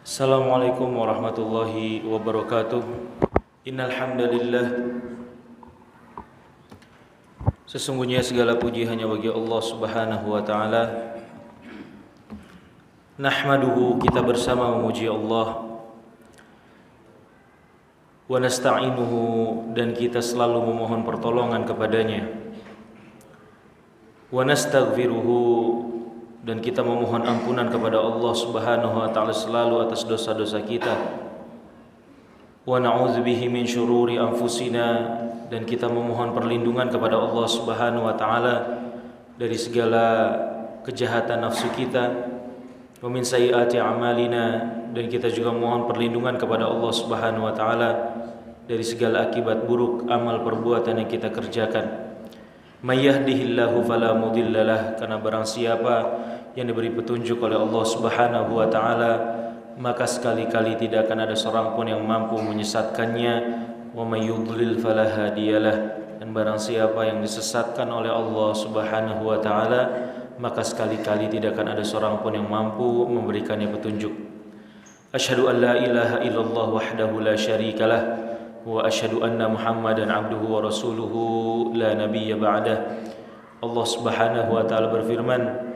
Assalamualaikum warahmatullahi wabarakatuh. Innal hamdalillah, sesungguhnya segala puji hanya bagi Allah Subhanahu wa taala. Nahmaduhu, kita bersama memuji Allah. Wa nasta'inuhu, dan kita selalu memohon pertolongan kepadanya. Wa nastaghfiruhu, dan kita memohon ampunan kepada Allah Subhanahu wa taala selalu atas dosa-dosa kita. Wa na'udzubihi min syururi anfusina, dan kita memohon perlindungan kepada Allah Subhanahu wa taala dari segala kejahatan nafsu kita. Wa min sayyiati a'malina, dan kita juga mohon perlindungan kepada Allah Subhanahu wa taala dari segala akibat buruk amal perbuatan yang kita kerjakan. May yahdihillahu fala mudhillalah, karena barang siapa yang diberi petunjuk oleh Allah Subhanahu wa taala, maka sekali-kali tidak akan ada seorang pun yang mampu menyesatkannya. Wa may yudlil fala hadiyalah, dan barang siapa yang disesatkan oleh Allah Subhanahu wa taala, maka sekali-kali tidak akan ada seorang pun yang mampu memberikannya petunjuk. Asyhadu an la ilaha illallah wahdahu la syarikalah, wa asyhadu anna Muhammadan abduhu wa rasuluhu la nabiyya ba'dah. Allah Subhanahu wa taala berfirman,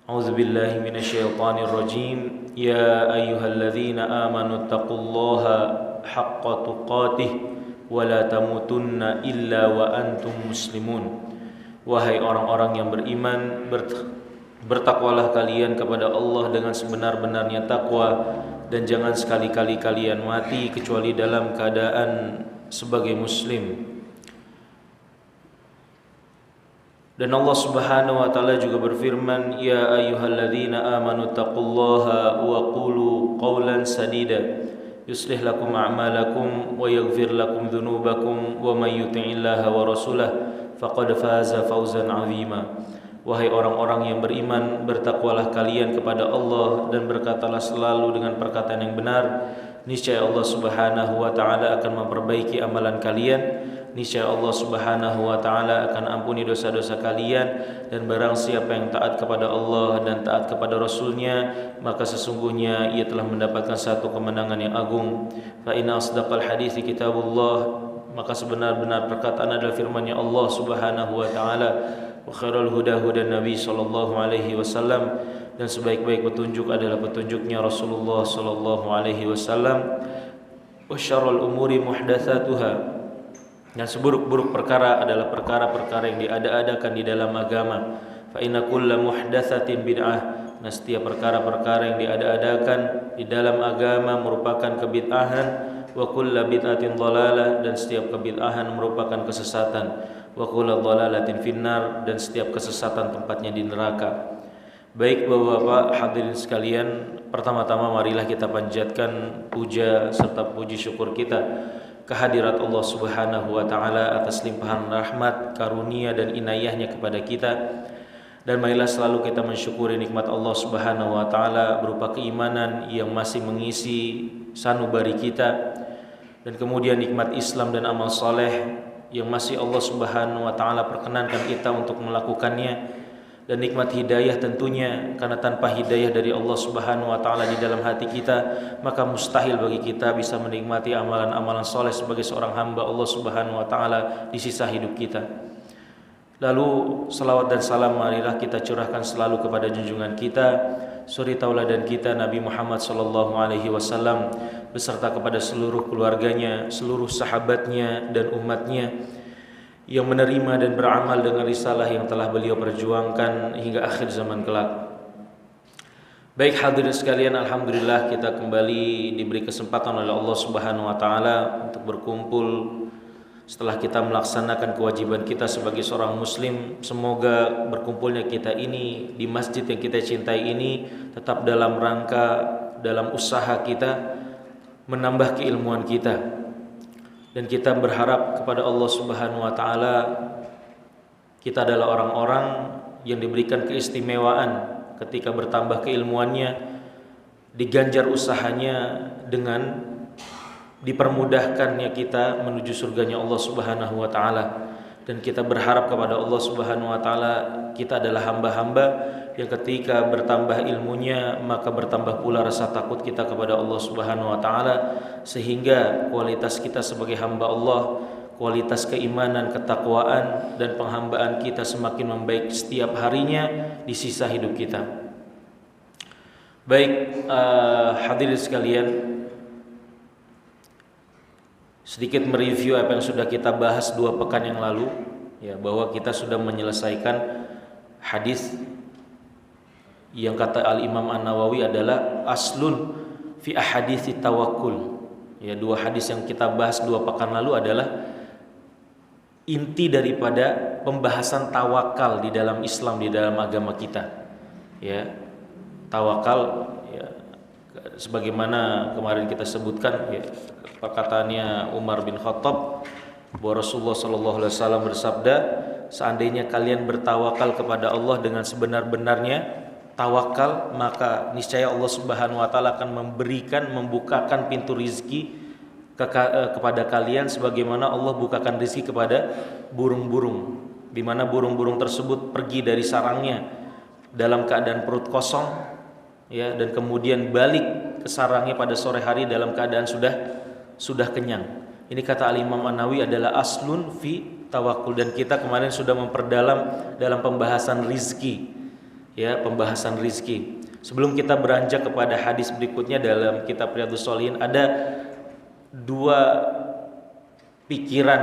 A'udzubillahi minasyaitonir rajim. Ya ayyuhalladzina amanu taqullaha haqqa tuqatih wa la tamutunna illa wa antum muslimun. Wahai orang-orang yang beriman, bertakwalah kalian kepada Allah dengan sebenar-benarnya takwa, dan jangan sekali-kali kalian mati kecuali dalam keadaan sebagai muslim. Dan Allah Subhanahu wa taala juga berfirman, Ya ayyuhalladzina amanu taqullaha wa qulu qawlan sadida yuslih lakum a'malakum wa yaghfir lakum dhunubakum wa may yuti'illaha wa rasulahu faqad faza fawzan 'azima. Wahai orang-orang yang beriman, bertakwalah kalian kepada Allah dan berkatalah selalu dengan perkataan yang benar. Niscaya Allah Subhanahu wa taala akan memperbaiki amalan kalian. Niscaya Allah Subhanahu wa taala akan ampuni dosa-dosa kalian. Dan barang siapa yang taat kepada Allah dan taat kepada Rasulnya, maka sesungguhnya ia telah mendapatkan satu kemenangan yang agung. Fa inna asdaqal hadithi kitabullah, maka sebenar-benar perkataan adalah firman-Nya Allah Subhanahu wa taala. Wa khairul huda hudan Nabi sallallahu alaihi wasallam, dan sebaik-baik petunjuk adalah petunjuknya Rasulullah sallallahu alaihi wasallam. Wa syarrul umuri muhdatsatuha, dan seburuk-buruk perkara adalah perkara-perkara yang diada-adakan di dalam agama. Fa inna kulla muhdatsatin bid'ah, nah setiap perkara-perkara yang diada-adakan di dalam agama merupakan kebid'ahan. Wa kulla bid'atin dhalalah, dan setiap kebid'ahan merupakan kesesatan. Wa kulla dhalalatin finnar, dan setiap kesesatan tempatnya di neraka. Baik Bapak-bapak hadirin sekalian, pertama-tama marilah kita panjatkan puja serta puji syukur kita kehadirat Allah Subhanahu wa taala atas limpahan rahmat, karunia dan inayahnya kepada kita. Dan marilah selalu kita mensyukuri nikmat Allah Subhanahu wa taala berupa keimanan yang masih mengisi sanubari kita, dan kemudian nikmat Islam dan amal saleh yang masih Allah Subhanahu wa taala perkenankan kita untuk melakukannya, dan nikmat hidayah tentunya, karena tanpa hidayah dari Allah Subhanahu wa taala di dalam hati kita, maka mustahil bagi kita bisa menikmati amalan-amalan saleh sebagai seorang hamba Allah Subhanahu wa taala di sisa hidup kita. Lalu salawat dan salam marilah kita curahkan selalu kepada junjungan kita, suri tauladan kita Nabi Muhammad sallallahu alaihi wasallam, beserta kepada seluruh keluarganya, seluruh sahabatnya dan umatnya yang menerima dan beramal dengan risalah yang telah beliau perjuangkan hingga akhir zaman kelak. Baik hadirin sekalian, alhamdulillah kita kembali diberi kesempatan oleh Allah Subhanahu wa taala untuk berkumpul setelah kita melaksanakan kewajiban kita sebagai seorang muslim. Semoga berkumpulnya kita ini di masjid yang kita cintai ini tetap dalam rangka, dalam usaha kita menambah keilmuan kita. Dan kita berharap kepada Allah Subhanahu wa taala kita adalah orang-orang yang diberikan keistimewaan ketika bertambah keilmuannya, diganjar usahanya dengan dipermudahkannya kita menuju surganya Allah Subhanahu wa taala. dan kita berharap kepada Allah Subhanahu wa taala kita adalah hamba-hamba yang ketika bertambah ilmunya maka bertambah pula rasa takut kita kepada Allah Subhanahu wa taala, sehingga kualitas kita sebagai hamba Allah, kualitas keimanan, ketakwaan dan penghambaan kita semakin membaik setiap harinya di sisa hidup kita. Baik, hadirin sekalian, sedikit mereview apa yang sudah kita bahas 2 pekan yang lalu, ya, bahwa kita sudah menyelesaikan hadis yang kata Al-Imam An-Nawawi adalah aslun fi ahadithi tawakkul. Ya, 2 hadis yang kita bahas 2 pekan lalu adalah inti daripada pembahasan tawakal di dalam Islam, di dalam agama kita. Ya, tawakal, ya, sebagaimana kemarin kita sebutkan, ya, perkataannya Umar bin Khattab bahwa Rasulullah SAW bersabda, seandainya kalian bertawakal kepada Allah dengan sebenar-benarnya tawakal, maka niscaya Allah Subhanahu wa taala akan membukakan pintu rizki kepada kalian sebagaimana Allah bukakan rizki kepada burung-burung, di mana burung-burung tersebut pergi dari sarangnya dalam keadaan perut kosong, ya, dan kemudian balik ke sarangnya pada sore hari dalam keadaan sudah kenyang. Ini kata Al-Imam An-Nawawi adalah aslun fi tawakkul, dan kita kemarin sudah memperdalam dalam pembahasan rizki, ya, pembahasan rizki. Sebelum kita beranjak kepada hadis berikutnya dalam kitab Riyadhus Shalihin, ada 2 pikiran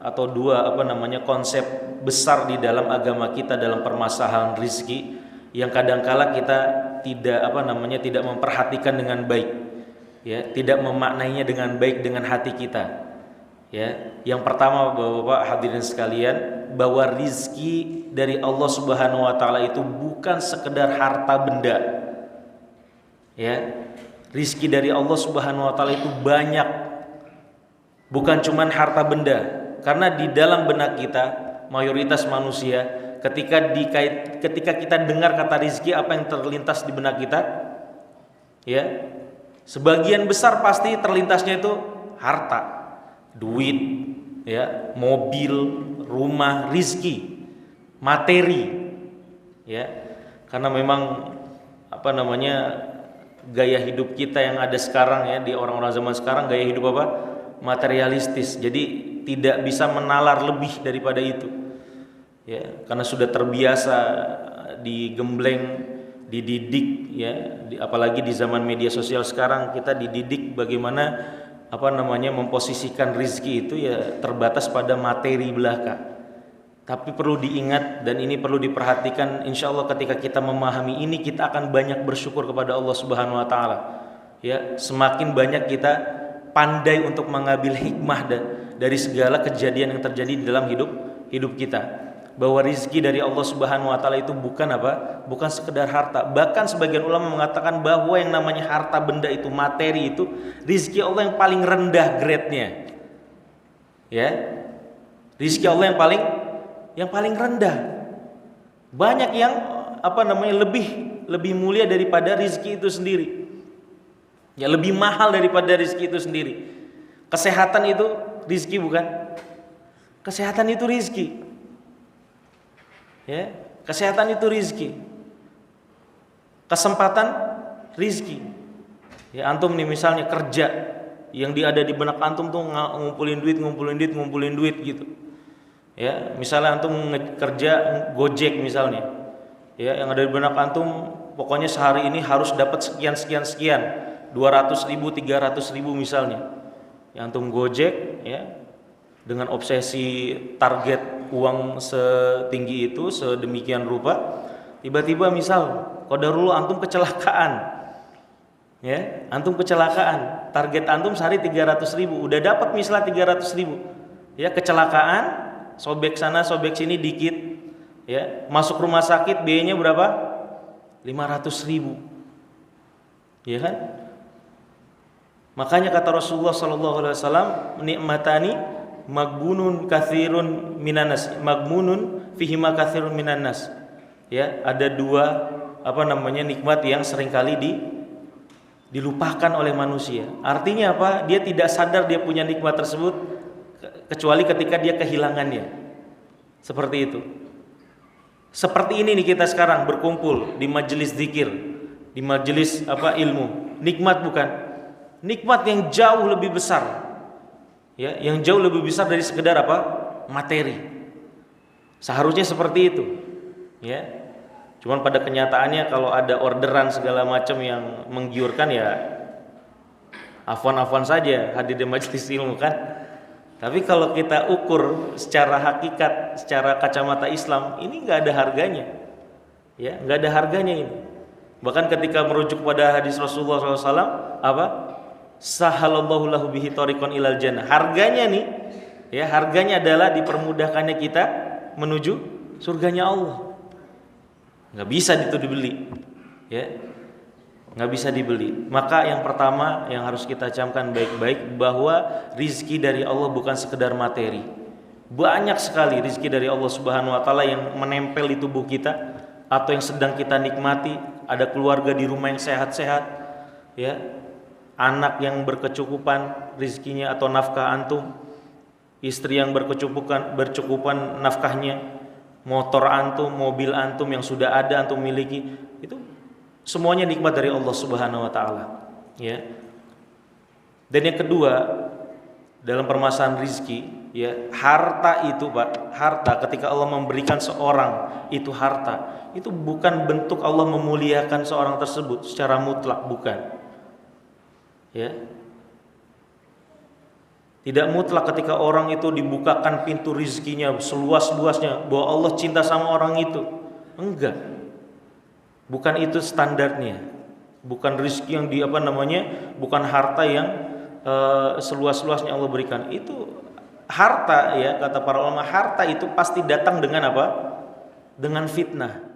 atau 2 konsep besar di dalam agama kita dalam permasalahan rizki yang kadangkala kita tidak memperhatikan dengan baik, ya, tidak memaknainya dengan baik dengan hati kita, ya. Yang pertama, Bapak-bapak hadirin sekalian, bahwa rizki dari Allah Subhanahu wa taala itu bukan sekedar harta benda, ya. Rizki dari Allah Subhanahu wa taala itu banyak, bukan cuman harta benda. Karena di dalam benak kita, mayoritas manusia, ketika kita dengar kata rizki, apa yang terlintas di benak kita? Ya, sebagian besar pasti terlintasnya itu harta, duit, ya, mobil, rumah, rizki, materi, ya. Karena memang gaya hidup kita yang ada sekarang, ya, di orang-orang zaman sekarang, gaya hidup materialistis. Jadi tidak bisa menalar lebih daripada itu, ya, karena sudah terbiasa digembleng, dididik, ya, apalagi di zaman media sosial sekarang kita dididik bagaimana memposisikan rizki itu, ya, terbatas pada materi belaka. Tapi perlu diingat dan ini perlu diperhatikan, insya Allah ketika kita memahami ini kita akan banyak bersyukur kepada Allah Subhanahu wa taala, ya. Semakin banyak kita pandai untuk mengambil hikmah dari segala kejadian yang terjadi di dalam hidup kita, bahwa rizki dari Allah Subhanahu wa taala itu bukan sekedar harta. Bahkan sebagian ulama mengatakan bahwa yang namanya harta benda itu, materi itu, rizki Allah yang paling rendah grade-nya, ya. Rizki Allah yang paling rendah. Banyak yang lebih mulia daripada rizki itu sendiri, ya, lebih mahal daripada rizki itu sendiri. Kesehatan itu rizki, bukan? Kesehatan itu rizki, ya. Kesehatan itu rizki. Kesempatan rizki, ya. Antum nih misalnya kerja, yang ada di benak antum tuh ngumpulin duit gitu, ya. Misalnya antum kerja Gojek misalnya, ya, yang ada di benak antum pokoknya sehari ini harus dapat sekian 200.000, 300.000 misalnya. Yang antum Gojek, ya, dengan obsesi target uang setinggi itu, sedemikian rupa, tiba-tiba misal qadarullah antum kecelakaan, ya, antum kecelakaan, target antum sehari 300.000, udah dapat misalnya 300.000, ya, kecelakaan, sobek sana sobek sini dikit, ya, masuk rumah sakit biayanya berapa? 500.000, ya kan? Makanya kata Rasulullah SAW, nikmatani magbunun katsirun minanas, magmunun fihima katsirun minanas, ya. Ada 2 nikmat yang seringkali dilupakan oleh manusia. Artinya apa? Dia tidak sadar dia punya nikmat tersebut kecuali ketika dia kehilangannya, Seperti itu. Seperti ini nih kita sekarang berkumpul di majelis zikir, di majelis ilmu. Nikmat bukan? Nikmat yang jauh lebih besar. Ya, yang jauh lebih besar dari sekedar materi. Seharusnya seperti itu. Ya. Cuman pada kenyataannya kalau ada orderan segala macam yang menggiurkan, ya afwan-afwan saja hadir di majelis ilmu kan. Tapi kalau kita ukur secara hakikat, secara kacamata Islam, ini nggak ada harganya, ya nggak ada harganya ini. Bahkan ketika merujuk pada hadis Rasulullah SAW, sahalallahu lahu bihi thariqan ilal jannah. Harganya nih, ya harganya adalah dipermudahkannya kita menuju surganya Allah. Nggak bisa itu dibeli, ya nggak bisa dibeli. Maka yang pertama yang harus kita camkan baik-baik bahwa rizki dari Allah bukan sekedar materi. Banyak sekali rizki dari Allah Subhanahu Wa Taala yang menempel di tubuh kita atau yang sedang kita nikmati. Ada keluarga di rumah yang sehat-sehat, ya, anak yang berkecukupan rizkinya atau nafkah antum, istri yang berkecukupan nafkahnya, motor antum, mobil antum yang sudah ada antum miliki, itu semuanya nikmat dari Allah Subhanahu Wa Taala, ya. Dan yang kedua dalam permasalahan rizki, ya harta itu Pak, harta ketika Allah memberikan seorang itu harta, itu bukan bentuk Allah memuliakan seorang tersebut secara mutlak, bukan, ya. Tidak mutlak ketika orang itu dibukakan pintu rizkinya seluas-luasnya bahwa Allah cinta sama orang itu, enggak. Bukan itu standarnya. Bukan rizki yang bukan harta yang seluas-luasnya Allah berikan. Itu harta, ya kata para ulama, harta itu pasti datang dengan Dengan fitnah.